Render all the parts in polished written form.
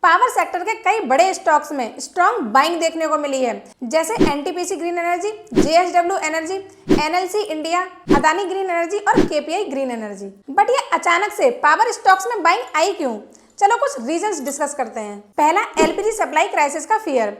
Power sector के कई बड़े स्टॉक्स में स्ट्रॉन्ग बाइंग देखने को मिली है, जैसे NTPC green energy, JSW energy, NLC India, Adani green energy और केपीआई ग्रीन एनर्जी। बट ये अचानक से पावर स्टॉक्स में बाइंग आई क्यों? चलो कुछ रीजंस डिस्कस करते हैं। पहला, एलपीजी सप्लाई क्राइसिस का फियर।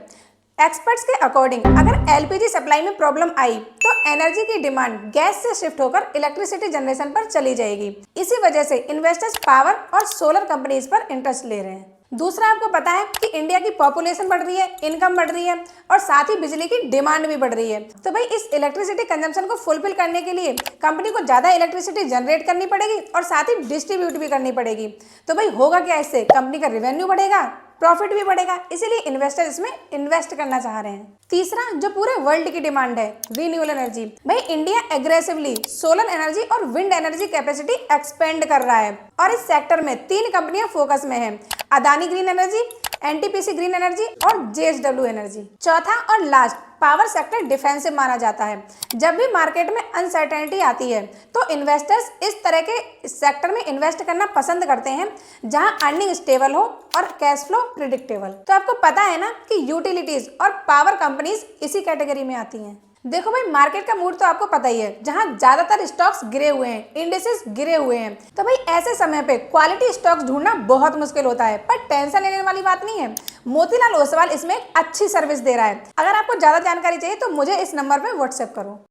एक्सपर्ट्स के अकॉर्डिंग अगर एलपीजी सप्लाई में प्रॉब्लम आई तो एनर्जी की डिमांड गैस से शिफ्ट होकर इलेक्ट्रिसिटी जनरेशन पर चली जाएगी। इसी वजह से इन्वेस्टर्स पावर और सोलर कंपनीज पर इंटरेस्ट ले रहे हैं। दूसरा, आपको पता है कि इंडिया की पॉपुलेशन बढ़ रही है, इनकम बढ़ रही है और साथ ही बिजली की डिमांड भी बढ़ रही है। तो भाई इस इलेक्ट्रिसिटी कंजम्पशन को फुलफिल करने के लिए कंपनी को ज्यादा इलेक्ट्रिसिटी जनरेट करनी पड़ेगी और साथ ही डिस्ट्रीब्यूट भी करनी पड़ेगी। तो भाई होगा क्या? इससे कंपनी का रेवेन्यू बढ़ेगा, प्रॉफिट भी बढ़ेगा, इसीलिए इन्वेस्टर इसमें इन्वेस्ट करना चाह रहे हैं। तीसरा, जो पूरे वर्ल्ड की डिमांड है, रीन्यूएबल एनर्जी। भाई इंडिया एग्रेसिवली सोलर एनर्जी और विंड एनर्जी कैपेसिटी एक्सपेंड कर रहा है और इस सेक्टर में 3 कंपनियां फोकस में हैं, Adani green energy, NTPC green energy और जेएसडब्ल्यू एनर्जी। चौथा और लास्ट, पावर सेक्टर डिफेंसिव माना जाता है। जब भी मार्केट में अनसर्टेनिटी आती है तो इन्वेस्टर्स इस तरह के सेक्टर में इन्वेस्ट करना पसंद करते हैं जहां अर्निंग स्टेबल हो और कैश फ्लो प्रिडिक्टेबल। तो आपको पता है ना कि यूटिलिटीज और पावर कंपनीज इसी कैटेगरी में आती हैं। देखो भाई, मार्केट का मूड तो आपको पता ही है, जहां ज्यादातर स्टॉक्स गिरे हुए हैं, इंडिसेस गिरे हुए हैं। तो भाई ऐसे समय पे क्वालिटी स्टॉक्स ढूंढना बहुत मुश्किल होता है, पर टेंशन लेने वाली बात नहीं है। मोतीलाल ओसवाल इसमें एक अच्छी सर्विस दे रहा है। अगर आपको ज्यादा जानकारी चाहिए तो मुझे इस नंबर पे व्हाट्सएप करो।